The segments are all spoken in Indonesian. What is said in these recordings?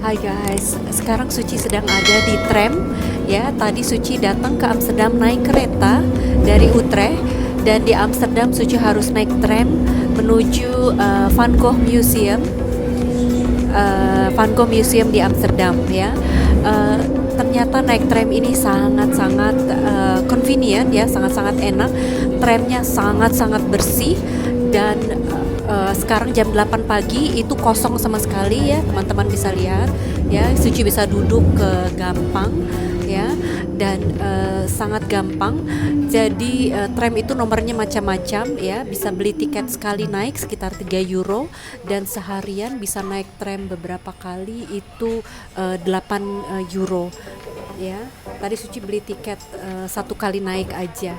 Hai guys, sekarang Suci sedang ada di tram ya. Tadi Suci datang ke Amsterdam naik kereta dari Utrecht, dan di Amsterdam Suci harus naik tram menuju Van Gogh Museum. Van Gogh Museum di Amsterdam ya. Ternyata naik tram ini sangat-sangat convenient ya, sangat-sangat enak. Tramnya sangat-sangat bersih, dan sekarang jam 8 pagi itu kosong sama sekali ya, teman-teman bisa lihat ya. Suci bisa duduk gampang ya, dan sangat gampang. Jadi tram itu nomornya macam-macam ya, bisa beli tiket sekali naik sekitar 3 euro, dan seharian bisa naik tram beberapa kali itu 8 euro ya. Tadi Suci beli tiket satu kali naik aja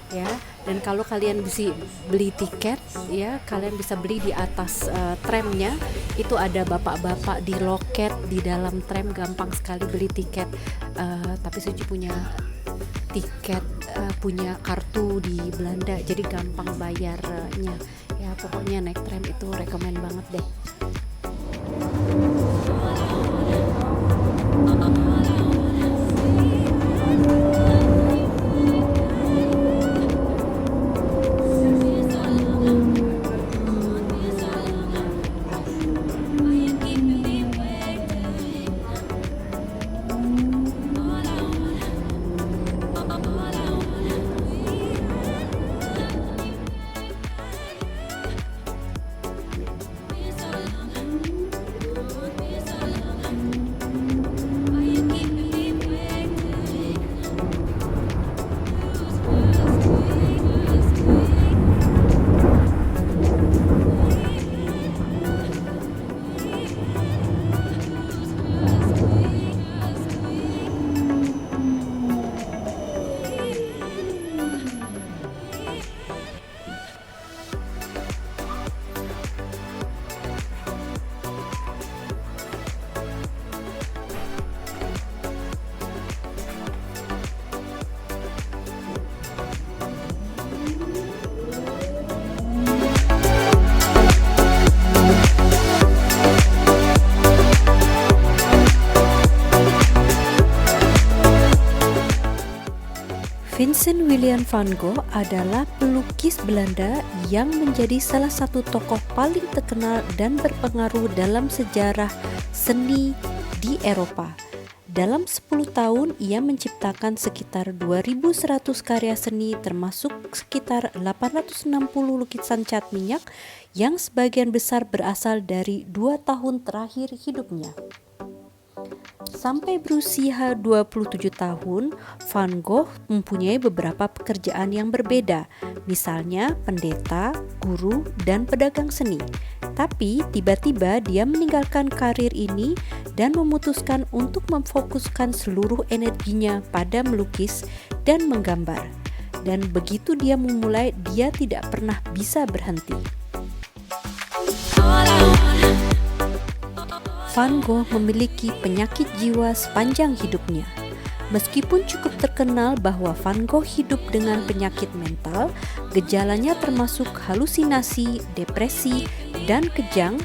ya. Dan kalau kalian bisa beli tiket ya, kalian bisa beli di atas tramnya. Itu ada bapak-bapak di loket di dalam tram, gampang sekali beli tiket. Tapi Suci punya tiket, punya kartu di Belanda, jadi gampang bayarnya ya. Pokoknya naik tram itu rekomen banget deh. Vincent Willem van Gogh adalah pelukis Belanda yang menjadi salah satu tokoh paling terkenal dan berpengaruh dalam sejarah seni di Eropa. Dalam 10 tahun, ia menciptakan sekitar 2.100 karya seni, termasuk sekitar 860 lukisan cat minyak yang sebagian besar berasal dari 2 tahun terakhir hidupnya. Sampai berusia 27 tahun, Van Gogh mempunyai beberapa pekerjaan yang berbeda, misalnya pendeta, guru, dan pedagang seni. Tapi tiba-tiba dia meninggalkan karir ini dan memutuskan untuk memfokuskan seluruh energinya pada melukis dan menggambar. Dan begitu dia memulai, dia tidak pernah bisa berhenti. Van Gogh memiliki penyakit jiwa sepanjang hidupnya. Meskipun cukup terkenal bahwa Van Gogh hidup dengan penyakit mental, gejalanya termasuk halusinasi, depresi, dan kejang.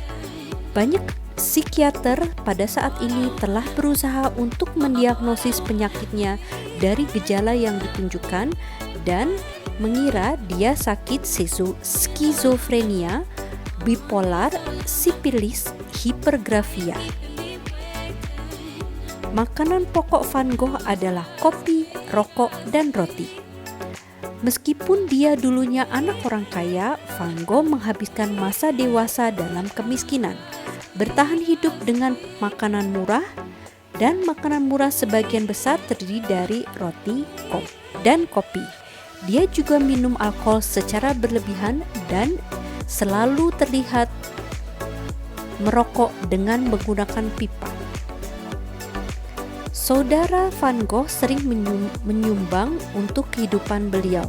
Banyak psikiater pada saat ini telah berusaha untuk mendiagnosis penyakitnya dari gejala yang ditunjukkan dan mengira dia sakit skizofrenia, bipolar, sipilis, hipergrafia. Makanan pokok Van Gogh adalah kopi, rokok, dan roti. Meskipun dia dulunya anak orang kaya, Van Gogh menghabiskan masa dewasa dalam kemiskinan, bertahan hidup dengan makanan murah, dan makanan murah sebagian besar terdiri dari roti dan kopi. Dia juga minum alkohol secara berlebihan dan selalu terlihat merokok dengan menggunakan pipa. Saudara Van Gogh sering menyumbang untuk kehidupan beliau,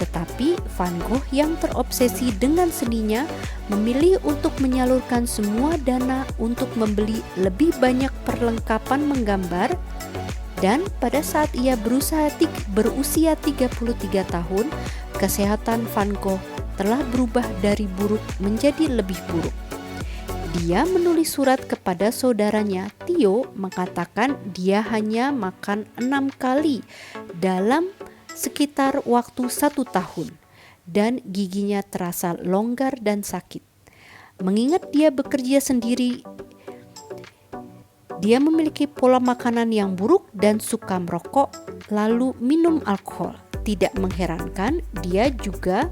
Tetapi Van Gogh yang terobsesi dengan seninya memilih untuk menyalurkan semua dana untuk membeli lebih banyak perlengkapan menggambar, dan pada saat ia berusia 33 tahun, kesehatan Van Gogh telah berubah dari buruk menjadi lebih buruk. Dia menulis surat kepada saudaranya Theo mengatakan dia hanya makan 6 kali dalam sekitar waktu 1 tahun dan giginya terasa longgar dan sakit. Mengingat dia bekerja sendiri, dia memiliki pola makanan yang buruk dan suka merokok lalu minum alkohol. Tidak mengherankan dia juga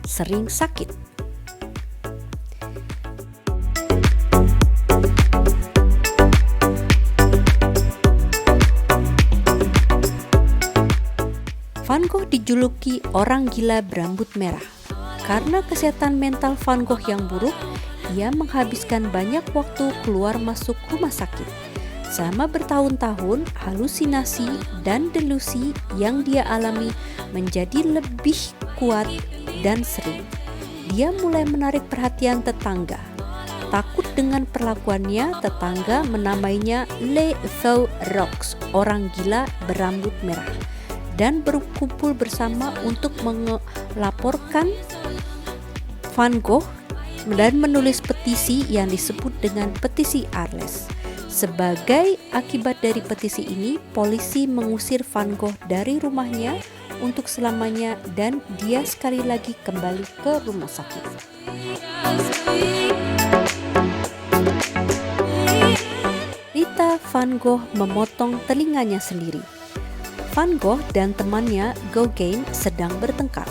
sering sakit. Van Gogh dijuluki orang gila berambut merah. Karena kesehatan mental Van Gogh yang buruk, ia menghabiskan banyak waktu keluar masuk rumah sakit. Selama bertahun-tahun, halusinasi dan delusi yang dia alami menjadi lebih kuat dan sering. Dia mulai menarik perhatian tetangga. Takut dengan perlakuannya, tetangga menamainya Le Faux Roux, orang gila berambut merah, dan berkumpul bersama untuk melaporkan Van Gogh dan menulis petisi yang disebut dengan petisi Arles. Sebagai akibat dari petisi ini, polisi mengusir Van Gogh dari rumahnya untuk selamanya dan dia sekali lagi kembali ke rumah sakit. Rita Van Gogh memotong telinganya sendiri. Van Gogh dan temannya Gauguin sedang bertengkar.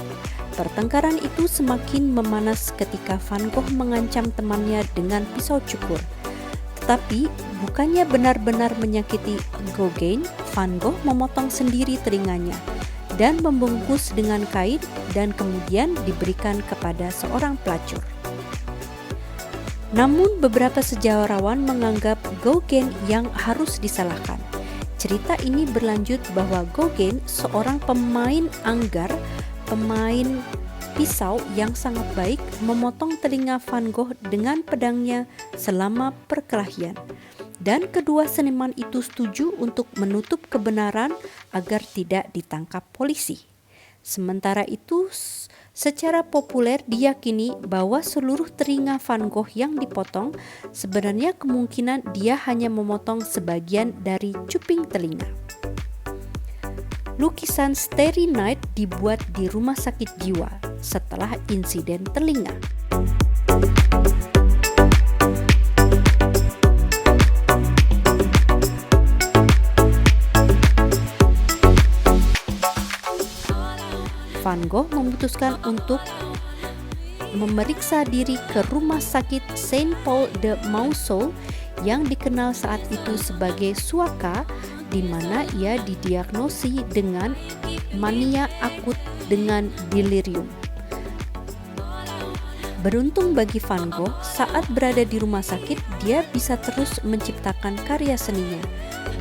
Pertengkaran itu semakin memanas ketika Van Gogh mengancam temannya dengan pisau cukur. Tetapi bukannya benar-benar menyakiti Gauguin, Van Gogh memotong sendiri telinganya dan membungkus dengan kain dan kemudian diberikan kepada seorang pelacur. Namun beberapa sejarawan menganggap Gauguin yang harus disalahkan. Cerita ini berlanjut bahwa Gauguin, seorang pemain anggar, pemain pisau yang sangat baik, memotong telinga Van Gogh dengan pedangnya selama perkelahian. Dan kedua seniman itu setuju untuk menutup kebenaran agar tidak ditangkap polisi. Sementara itu, secara populer diyakini bahwa seluruh telinga Van Gogh yang dipotong sebenarnya kemungkinan dia hanya memotong sebagian dari cuping telinga. Lukisan Starry Night dibuat di rumah sakit jiwa setelah insiden telinga. Van Gogh memutuskan untuk memeriksa diri ke rumah sakit Saint Paul de Mausol yang dikenal saat itu sebagai Suaka, di mana ia didiagnosi dengan mania akut dengan delirium. Beruntung bagi Van Gogh, saat berada di rumah sakit, dia bisa terus menciptakan karya seninya,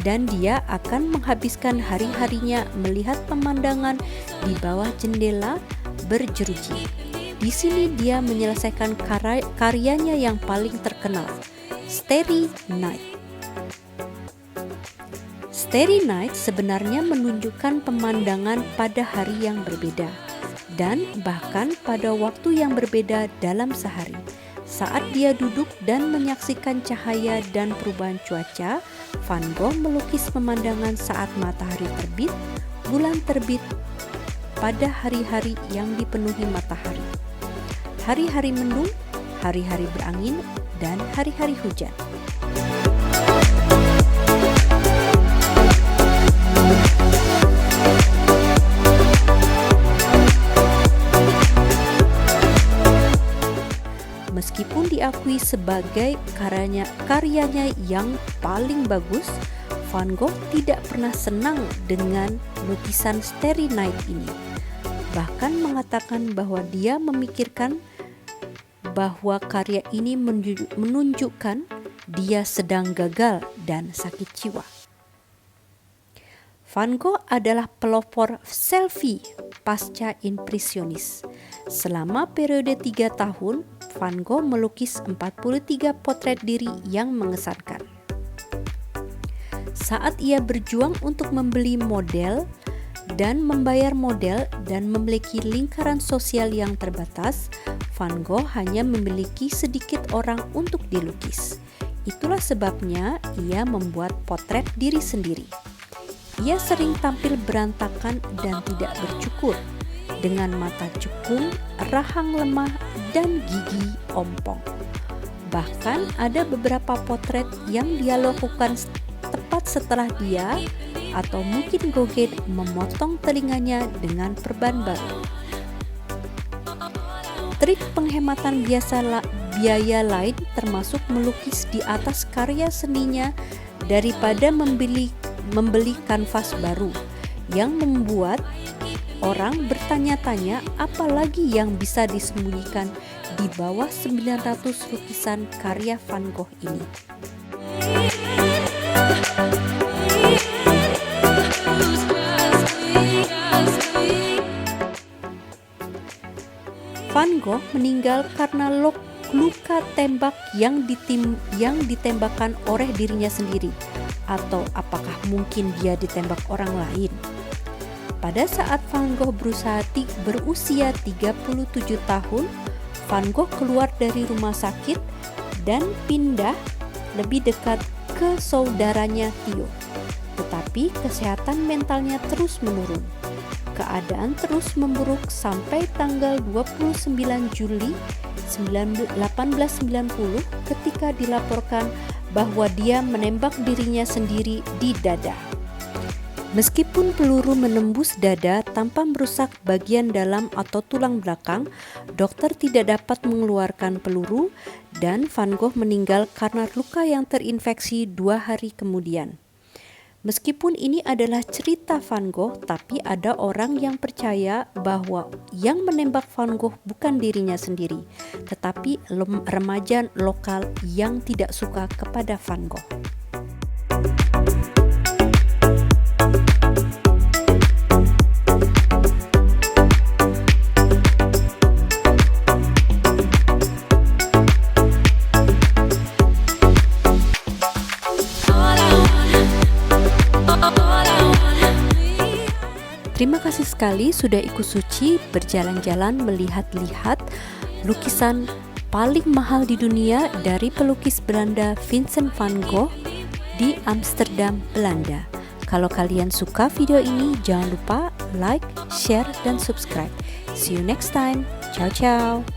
dan dia akan menghabiskan hari-harinya melihat pemandangan di bawah jendela berjeruji. Di sini dia menyelesaikan karyanya yang paling terkenal, Starry Night. Starry Night sebenarnya menunjukkan pemandangan pada hari yang berbeda, dan bahkan pada waktu yang berbeda dalam sehari. Saat dia duduk dan menyaksikan cahaya dan perubahan cuaca, Van Gogh melukis pemandangan saat matahari terbit, bulan terbit pada hari-hari yang dipenuhi matahari, hari-hari mendung, hari-hari berangin, dan hari-hari hujan. Meskipun diakui sebagai karyanya yang paling bagus, Van Gogh tidak pernah senang dengan lukisan Starry Night ini. Bahkan mengatakan bahwa dia memikirkan bahwa karya ini menunjukkan dia sedang gagal dan sakit jiwa. Van Gogh adalah pelopor selfie pasca impresionis. Selama periode 3 tahun, Van Gogh melukis 43 potret diri yang mengesankan. Saat ia berjuang untuk membeli model dan membayar model dan memiliki lingkaran sosial yang terbatas, Van Gogh hanya memiliki sedikit orang untuk dilukis. Itulah sebabnya ia membuat potret diri sendiri. Ia sering tampil berantakan dan tidak bercukur, dengan mata cekung, rahang lemah, dan gigi ompong. Bahkan ada beberapa potret yang dia lakukan tepat setelah dia atau mungkin Gauguin memotong telinganya dengan perban baru. Trik penghematan biaya lain termasuk melukis di atas karya seninya daripada membeli kanvas baru, yang membuat orang bertanya-tanya apa lagi yang bisa disembunyikan di bawah 900 lukisan karya Van Gogh ini. Van Gogh meninggal karena luka tembak yang ditembakkan oleh dirinya sendiri, atau apakah mungkin dia ditembak orang lain. Pada saat Van Gogh berusia 37 tahun, Van Gogh keluar dari rumah sakit dan pindah lebih dekat ke saudaranya Theo. Tetapi kesehatan mentalnya terus menurun. Keadaan terus memburuk sampai tanggal 29 Juli 1890 ketika dilaporkan bahwa dia menembak dirinya sendiri di dada. Meskipun peluru menembus dada tanpa merusak bagian dalam atau tulang belakang, dokter tidak dapat mengeluarkan peluru dan Van Gogh meninggal karena luka yang terinfeksi 2 hari kemudian. Meskipun ini adalah cerita Van Gogh, tapi ada orang yang percaya bahwa yang menembak Van Gogh bukan dirinya sendiri, tetapi remaja lokal yang tidak suka kepada Van Gogh. Terima kasih sekali sudah ikut Suci berjalan-jalan melihat-lihat lukisan paling mahal di dunia dari pelukis Belanda Vincent van Gogh di Amsterdam, Belanda. Kalau kalian suka video ini, jangan lupa like, share, dan subscribe. See you next time. Ciao, ciao.